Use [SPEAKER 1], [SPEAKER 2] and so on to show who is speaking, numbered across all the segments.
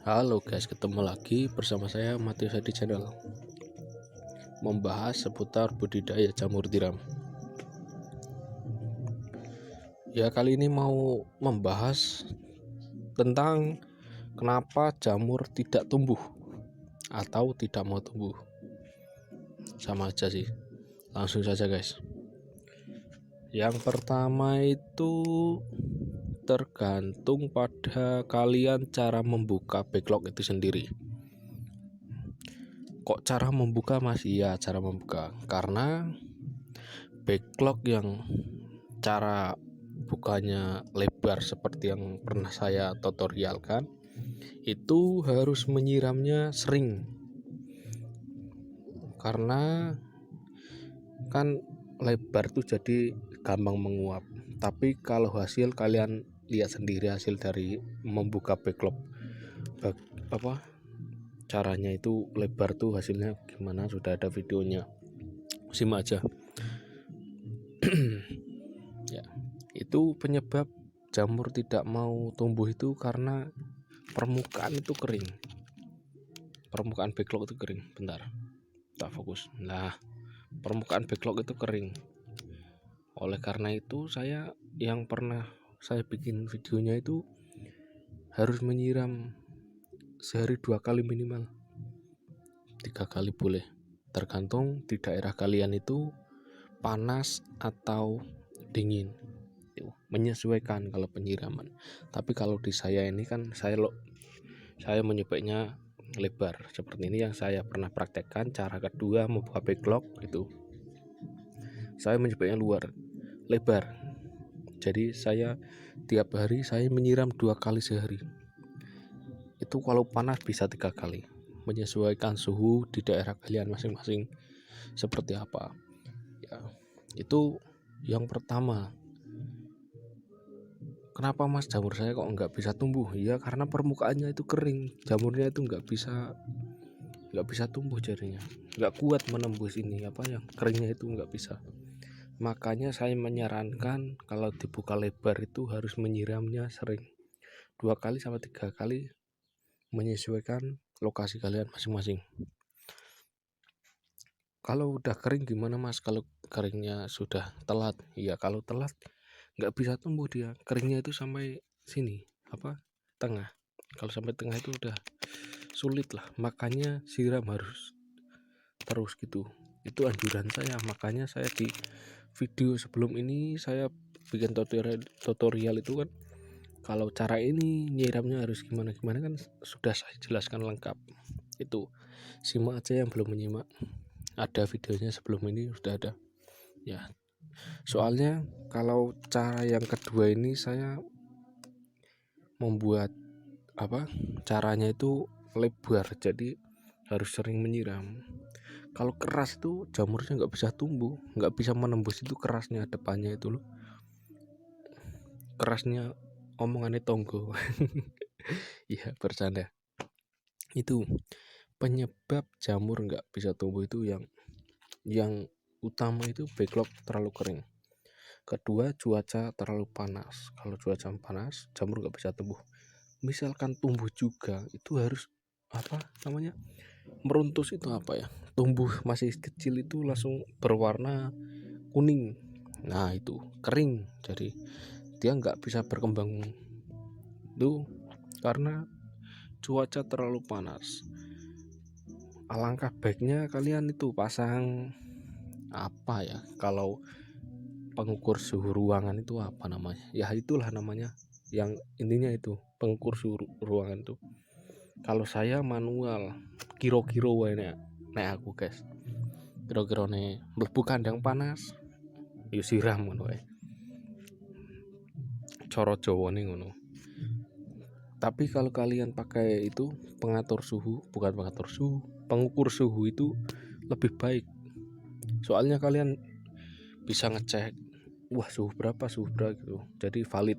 [SPEAKER 1] Halo guys, ketemu lagi bersama saya Matius di channel membahas seputar budidaya jamur tiram. Ya, kali ini mau membahas tentang kenapa jamur tidak tumbuh atau tidak mau tumbuh. Sama aja sih. Langsung saja guys. Yang pertama itu tergantung pada kalian cara membuka backlog itu sendiri. Kok cara membuka mas? Iya, cara membuka. Karena backlog yang cara bukanya lebar seperti yang pernah saya tutorialkan, itu harus menyiramnya sering. Karena kan lebar tuh jadi gampang menguap. Tapi kalau hasil kalian lihat sendiri, hasil dari membuka backlog caranya itu lebar tuh hasilnya gimana, sudah ada videonya, simak aja. Ya, itu penyebab jamur tidak mau tumbuh itu karena permukaan itu kering, permukaan backlog itu kering. Bentar, tak fokus. Nah, permukaan backlog itu kering. Oleh karena itu saya yang pernah saya bikin videonya itu harus menyiram sehari 2 kali minimal, 3 kali boleh, tergantung di daerah kalian itu panas atau dingin, menyesuaikan kalau penyiraman. Tapi kalau di saya ini kan saya menyebutnya lebar seperti ini yang saya pernah praktekkan. Cara kedua membuka backlog itu saya menyebutnya lebar. Jadi saya tiap hari saya menyiram 2 kali sehari. Itu kalau panas bisa 3 kali, menyesuaikan suhu di daerah kalian masing-masing seperti apa ya. Itu yang pertama. Kenapa mas jamur saya kok nggak bisa tumbuh? Ya karena permukaannya itu kering, jamurnya itu nggak bisa tumbuh, jadinya nggak kuat menembus ini yang keringnya itu, nggak bisa. Makanya saya menyarankan kalau dibuka lebar itu harus menyiramnya sering, 2 kali sampai 3 kali, menyesuaikan lokasi kalian masing-masing. Kalau udah kering gimana mas? Kalau keringnya sudah telat, ya kalau telat nggak bisa tumbuh dia. Keringnya itu sampai sini tengah. Kalau sampai tengah itu udah sulit lah. Makanya siram harus terus gitu. Itu anjuran saya. Makanya saya di video sebelum ini saya bikin tutorial itu kan, kalau cara ini nyiramnya harus gimana kan sudah saya jelaskan lengkap. Itu simak aja yang belum menyimak, ada videonya sebelum ini sudah ada ya. Soalnya kalau cara yang kedua ini saya membuat caranya itu lebar, jadi harus sering menyiram. Kalau keras itu jamurnya nggak bisa tumbuh, nggak bisa menembus itu kerasnya depannya itu loh, kerasnya omongannya tonggo. Ya bercanda. Itu penyebab jamur nggak bisa tumbuh itu yang utama itu backlog terlalu kering. Kedua, cuaca terlalu panas. Kalau cuaca panas jamur nggak bisa tumbuh. Misalkan tumbuh juga itu harus meruntus, itu tumbuh masih kecil itu langsung berwarna kuning. Nah itu kering, jadi dia nggak bisa berkembang itu karena cuaca terlalu panas. Alangkah baiknya kalian itu pasang kalau pengukur suhu ruangan itu ya itulah namanya, yang intinya itu pengukur suhu ruangan tuh. Kalau saya manual kiro-kiro nek aku guys, kiro-kiro nek mlebu kandang panas yo siram ngono wae, coro Jawane ngono. Tapi kalau kalian pakai itu pengukur suhu itu lebih baik. Soalnya kalian bisa ngecek suhu berapa gitu, jadi valid.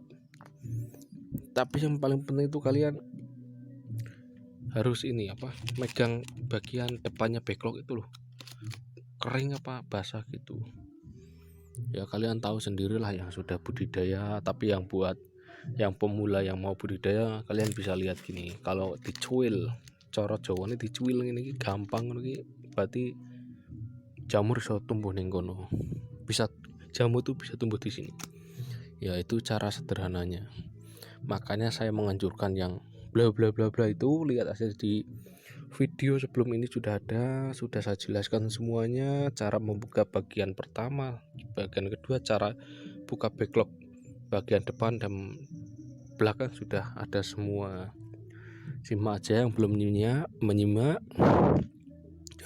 [SPEAKER 1] Tapi yang paling penting itu kalian harus megang bagian depannya backlog itu loh, kering apa basah gitu ya. Kalian tahu sendirilah yang sudah budidaya, tapi yang buat yang pemula yang mau budidaya kalian bisa lihat gini, kalau dicuil cara Jawane dicuil ini gampang ini, berarti jamur iso tumbuh ning kono, bisa jamur tuh bisa tumbuh di sini ya. Itu cara sederhananya, makanya saya menganjurkan yang bla bla bla bla itu lihat aja di video sebelum ini, sudah saya jelaskan semuanya, cara membuka bagian pertama, bagian kedua, cara buka backlog bagian depan dan belakang sudah ada semua. Simak aja yang belum menyimak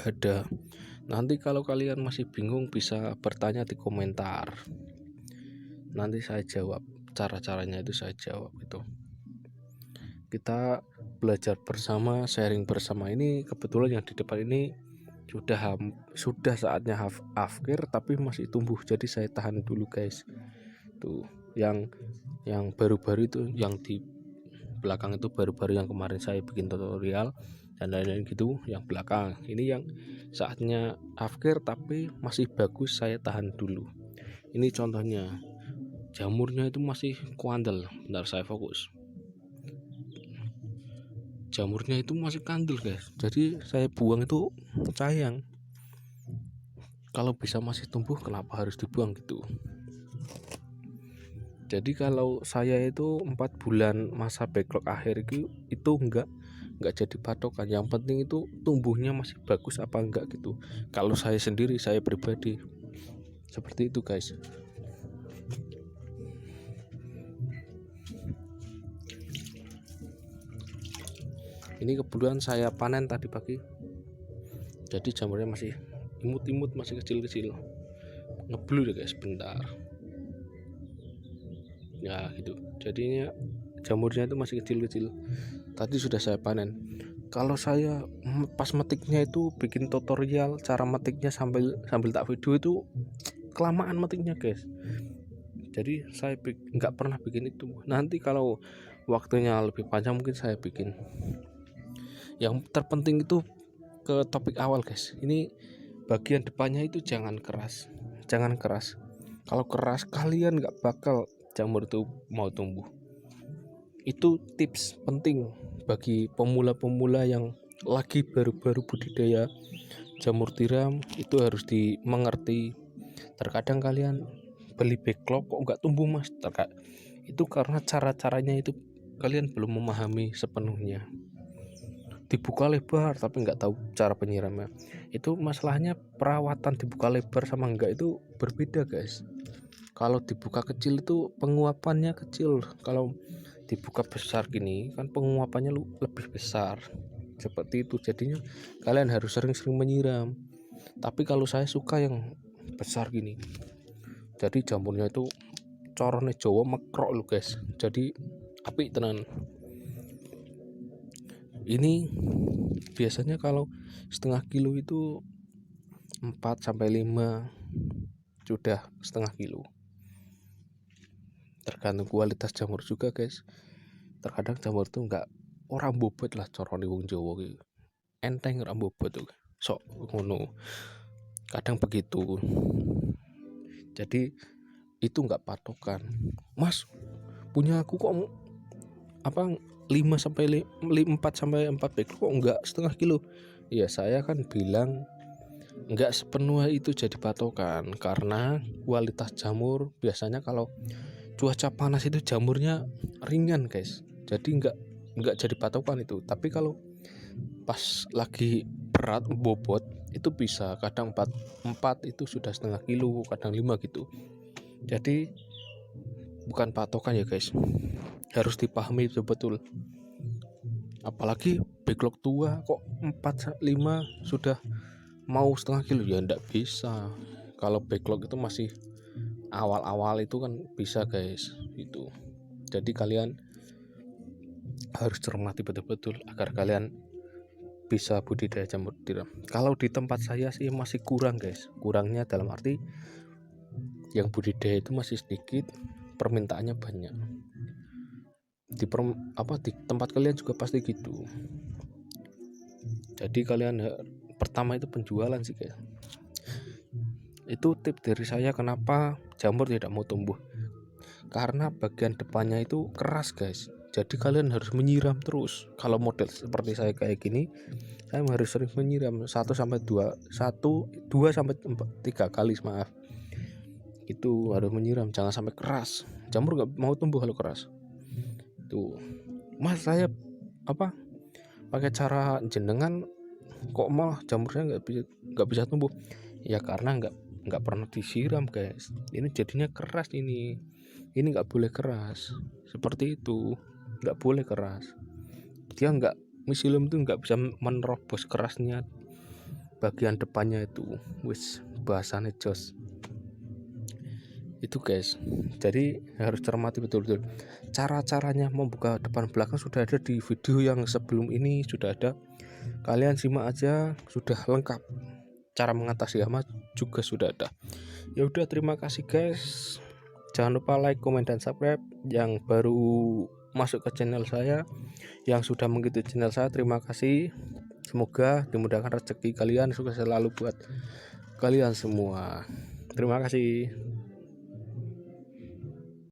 [SPEAKER 1] ada. Nanti kalau kalian masih bingung bisa bertanya di komentar, nanti saya jawab, cara-caranya itu saya jawab. Itu kita belajar bersama, sharing bersama. Ini kebetulan yang di depan ini sudah saatnya afkir tapi masih tumbuh, jadi saya tahan dulu guys. Tuh yang baru-baru itu, yang di belakang itu baru-baru yang kemarin saya bikin tutorial dan lain-lain gitu. Yang belakang ini yang saatnya afkir tapi masih bagus, saya tahan dulu. Ini contohnya, jamurnya itu masih kuandel. Bentar saya fokus. Jamurnya itu masih kandel guys, jadi saya buang itu sayang. Kalau bisa masih tumbuh kenapa harus dibuang gitu. Jadi kalau saya itu 4 bulan masa backlog akhir itu enggak jadi patokan, yang penting itu tumbuhnya masih bagus apa enggak gitu. Kalau saya sendiri, saya pribadi seperti itu guys. Ini kebetulan saya panen tadi pagi, jadi jamurnya masih imut-imut, masih kecil-kecil. Ngeblu deh guys, bentar ya gitu. Jadinya jamurnya itu masih kecil-kecil, tadi sudah saya panen. Kalau saya pas metiknya itu bikin tutorial cara metiknya sambil tak video itu kelamaan metiknya guys, jadi saya nggak pernah bikin itu. Nanti kalau waktunya lebih panjang mungkin saya bikin. Yang terpenting itu ke topik awal guys, ini bagian depannya itu jangan keras. Kalau keras kalian nggak bakal jamur itu mau tumbuh. Itu tips penting bagi pemula-pemula yang lagi baru-baru budidaya jamur tiram, itu harus dimengerti. Terkadang kalian beli backlog kok nggak tumbuh mas, itu karena cara-caranya itu kalian belum memahami sepenuhnya. Dibuka lebar tapi nggak tahu cara penyiramnya. Itu masalahnya, perawatan dibuka lebar sama enggak itu berbeda guys. Kalau dibuka kecil itu penguapannya kecil, kalau dibuka besar gini kan penguapannya lebih besar. Seperti itu, jadinya kalian harus sering-sering menyiram. Tapi kalau saya suka yang besar gini, jadi jamurnya itu corone Jawa mekrok lo guys, jadi apik tenan. Ini biasanya kalau setengah kilo itu 4-5 sudah setengah kilo, tergantung kualitas jamur juga guys. Terkadang jamur tuh enggak orang bobot lah, corone wong Jawa gitu, enteng orang bobot tuh sok ngono, kadang begitu. Jadi itu enggak patokan, mas punya aku kok 4-4 backlog kok enggak setengah kilo. Ya saya kan bilang enggak sepenuhnya itu jadi patokan, karena kualitas jamur biasanya kalau cuaca panas itu jamurnya ringan guys, jadi enggak jadi patokan itu. Tapi kalau pas lagi berat bobot itu bisa, kadang 4 itu sudah setengah kilo, kadang 5 gitu. Jadi bukan patokan ya guys, harus dipahami betul. Apalagi backlog tua kok 4-5 sudah mau setengah kilo, ya enggak bisa. Kalau backlog itu masih awal-awal itu kan bisa guys itu. Jadi kalian harus cermati betul-betul agar kalian bisa budidaya jamur tiram. Kalau di tempat saya sih masih kurang guys, kurangnya dalam arti yang budidaya itu masih sedikit, permintaannya banyak. Di tempat kalian juga pasti gitu. Jadi kalian pertama itu penjualan sih guys. Itu tips dari saya kenapa jamur tidak mau tumbuh. karena bagian depannya itu keras guys. Jadi kalian harus menyiram terus. Kalau model seperti saya kayak gini, saya harus sering menyiram 1 sampai 2 sampai 3 kali, maaf. Itu harus menyiram, jangan sampai keras. Jamur nggak mau tumbuh kalau keras. Tuh, Mas, saya pakai cara jenengan kok malah jamurnya nggak bisa tumbuh. Ya karena nggak pernah disiram guys. Ini jadinya keras ini nggak boleh keras seperti itu, nggak boleh keras. Dia misilium itu nggak bisa menerobos kerasnya bagian depannya itu. Wis bahasanya jos itu guys. Jadi harus cermati betul-betul. Cara-caranya membuka depan belakang sudah ada di video yang sebelum ini, sudah ada. Kalian simak aja, sudah lengkap. Cara mengatasi hama juga sudah ada. Ya udah, terima kasih guys. Jangan lupa like, komen, dan subscribe. Yang baru masuk ke channel saya, yang sudah mengikuti channel saya, terima kasih. Semoga dimudahkan rezeki kalian, sukses selalu buat kalian semua. Terima kasih.